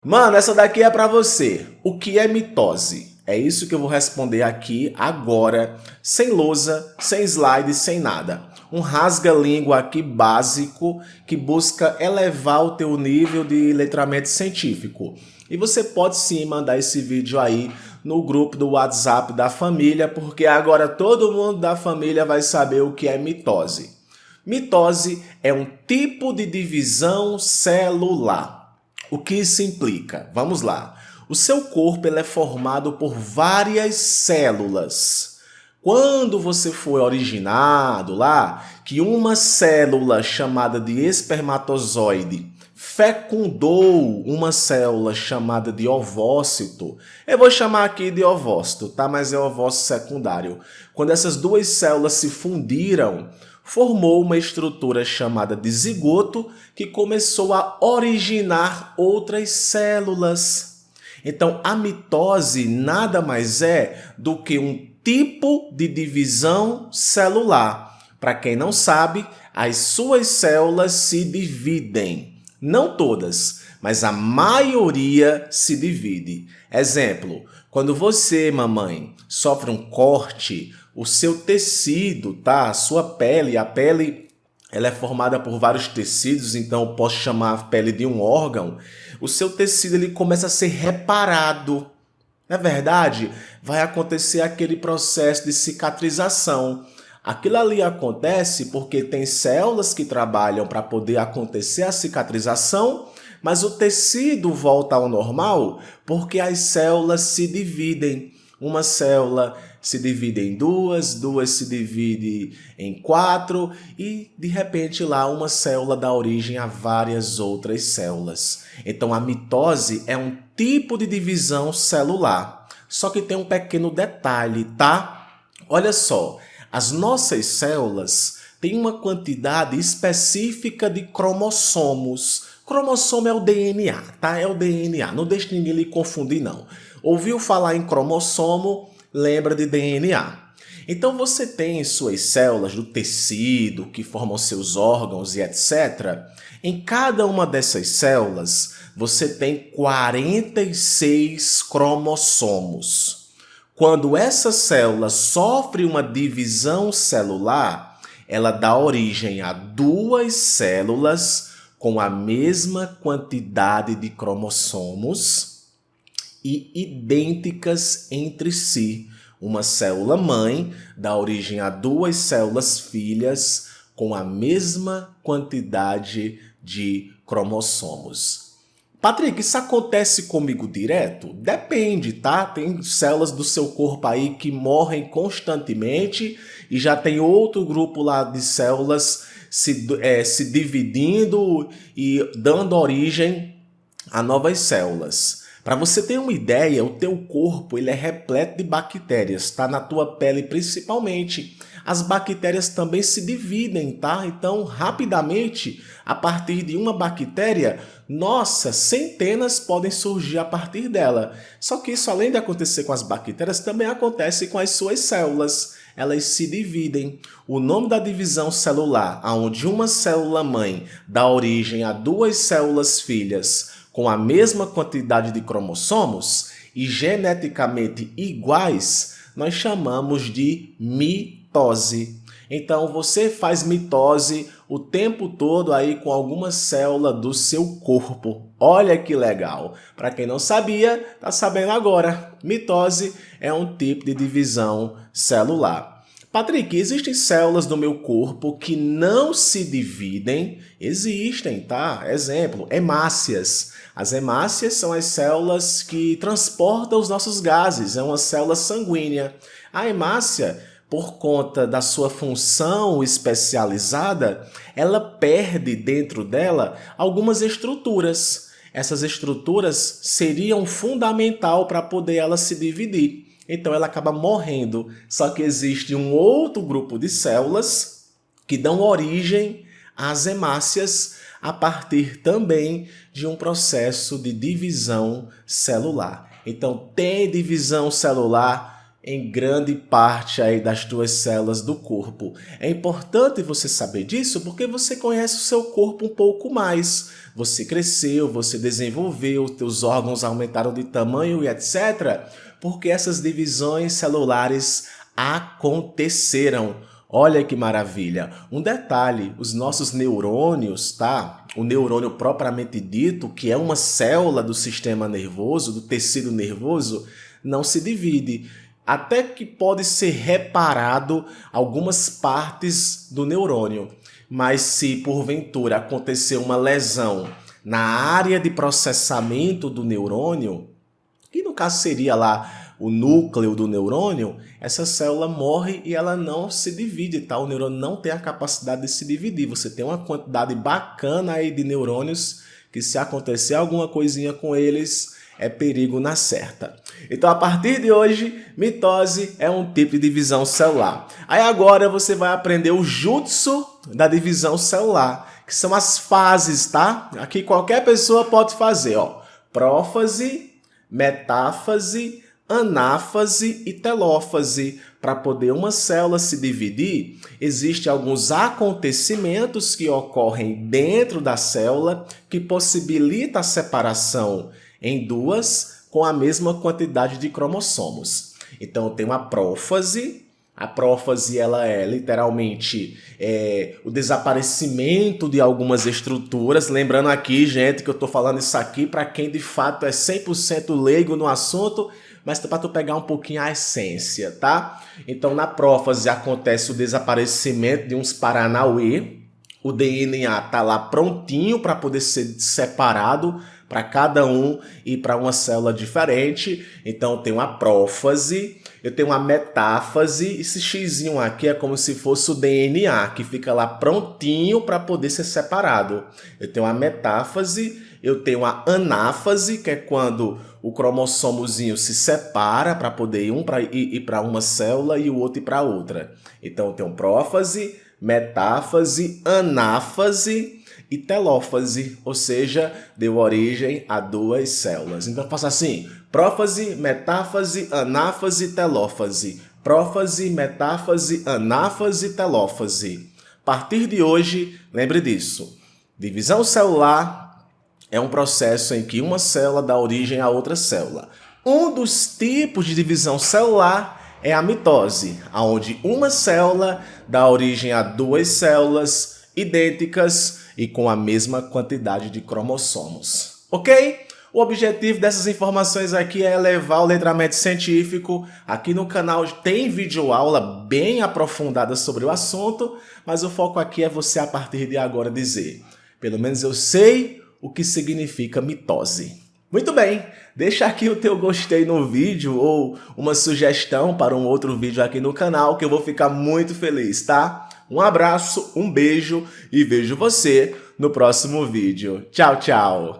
Mano, essa daqui é pra você. O que é mitose? É isso que eu vou responder aqui agora, sem lousa, sem slide, sem nada. Um rasga-língua aqui básico que busca elevar o teu nível de letramento científico. E você pode sim mandar esse vídeo aí no grupo do WhatsApp da família, porque agora todo mundo da família vai saber o que é mitose. Mitose é um tipo de divisão celular. O que isso implica? Vamos lá. O seu corpo ele é formado por várias células. Quando você foi originado lá, que uma célula chamada de espermatozoide fecundou uma célula chamada de ovócito, eu vou chamar aqui de ovócito, tá? Mas é ovócito secundário. Quando essas duas células se fundiram, formou uma estrutura chamada de zigoto que começou a originar outras células. Então, a mitose nada mais é do que um tipo de divisão celular. Para quem não sabe, as suas células se dividem. Não todas, mas a maioria se divide. Exemplo, quando você, mamãe, sofre um corte, o seu tecido, tá? A sua pele, ela é formada por vários tecidos, então eu posso chamar a pele de um órgão. O seu tecido ele começa a ser reparado. Na verdade, vai acontecer aquele processo de cicatrização. Aquilo ali acontece porque tem células que trabalham para poder acontecer a cicatrização, mas o tecido volta ao normal porque as células se dividem. Uma célula se divide em duas, duas se divide em quatro e, de repente, lá uma célula dá origem a várias outras células. Então, a mitose é um tipo de divisão celular. Só que tem um pequeno detalhe, tá? Olha só, as nossas células têm uma quantidade específica de cromossomos. Cromossomo é o DNA, tá? É o DNA. Não deixe ninguém lhe confundir, não. Ouviu falar em cromossomo, lembra de DNA. Então você tem suas células do tecido que formam seus órgãos e etc. Em cada uma dessas células, você tem 46 cromossomos. Quando essa célula sofre uma divisão celular, ela dá origem a duas células com a mesma quantidade de cromossomos e idênticas entre si. Uma célula mãe dá origem a duas células filhas com a mesma quantidade de cromossomos. Patrick, isso acontece comigo direto? Depende, tá? Tem células do seu corpo aí que morrem constantemente e já tem outro grupo lá de células se dividindo e dando origem a novas células. Para você ter uma ideia, o teu corpo ele é repleto de bactérias, tá? Na tua pele principalmente. As bactérias também se dividem, tá? Então, rapidamente, a partir de uma bactéria, nossa, centenas podem surgir a partir dela. Só que isso, além de acontecer com as bactérias, também acontece com as suas células. Elas se dividem. O nome da divisão celular, onde uma célula mãe dá origem a duas células filhas com a mesma quantidade de cromossomos e geneticamente iguais, nós chamamos de mitose. Então você faz mitose o tempo todo aí com alguma célula do seu corpo. Olha que legal! Para quem não sabia, está sabendo agora. Mitose é um tipo de divisão celular. Patrick, existem células do meu corpo que não se dividem? Existem, tá? Exemplo, hemácias. As hemácias são as células que transportam os nossos gases, é uma célula sanguínea. A hemácia, por conta da sua função especializada, ela perde dentro dela algumas estruturas. Essas estruturas seriam fundamental para poder ela se dividir. Então ela acaba morrendo. Só que existe um outro grupo de células que dão origem às hemácias a partir também de um processo de divisão celular. Então tem divisão celular em grande parte aí das tuas células do corpo. É importante você saber disso porque você conhece o seu corpo um pouco mais. Você cresceu, você desenvolveu, teus órgãos aumentaram de tamanho e etc. Porque essas divisões celulares aconteceram. Olha que maravilha! Um detalhe, os nossos neurônios, tá? O neurônio propriamente dito, que é uma célula do sistema nervoso, do tecido nervoso, não se divide. Até que pode ser reparado algumas partes do neurônio. Mas se porventura acontecer uma lesão na área de processamento do neurônio, que no caso seria lá o núcleo do neurônio, essa célula morre e ela não se divide, tá? O neurônio não tem a capacidade de se dividir. Você tem uma quantidade bacana aí de neurônios que se acontecer alguma coisinha com eles, é perigo na certa. Então, a partir de hoje, mitose é um tipo de divisão celular. Aí agora você vai aprender o jutsu da divisão celular, que são as fases, tá? Aqui qualquer pessoa pode fazer, ó. Prófase, metáfase, anáfase e telófase. Para poder uma célula se dividir, existem alguns acontecimentos que ocorrem dentro da célula que possibilita a separação em duas com a mesma quantidade de cromossomos. Então tem uma prófase. A prófase ela é literalmente o desaparecimento de algumas estruturas. Lembrando aqui, gente, que eu estou falando isso aqui para quem de fato é 100% leigo no assunto, mas para tu pegar um pouquinho a essência, tá? Então na prófase acontece o desaparecimento de uns paranauê. O DNA tá lá prontinho para poder ser separado para cada um e para uma célula diferente. Então tem uma prófase, eu tenho uma metáfase, esse xizinho aqui é como se fosse o DNA, que fica lá prontinho para poder ser separado. Eu tenho a metáfase, eu tenho a anáfase, que é quando o cromossomozinho se separa para poder ir para uma célula e o outro ir para outra. Então eu tenho prófase, metáfase, anáfase e telófase, ou seja, deu origem a duas células. Então faça assim: prófase, metáfase, anáfase, telófase. Prófase, metáfase, anáfase, telófase. A partir de hoje, lembre disso. Divisão celular é um processo em que uma célula dá origem a outra célula. Um dos tipos de divisão celular é a mitose, onde uma célula dá origem a duas células idênticas e com a mesma quantidade de cromossomos. Ok? O objetivo dessas informações aqui é elevar o letramento científico. Aqui no canal tem videoaula bem aprofundada sobre o assunto, mas o foco aqui é você, a partir de agora, dizer: pelo menos eu sei o que significa mitose. Muito bem, deixa aqui o teu gostei no vídeo ou uma sugestão para um outro vídeo aqui no canal que eu vou ficar muito feliz, tá? Um abraço, um beijo e vejo você no próximo vídeo. Tchau, tchau!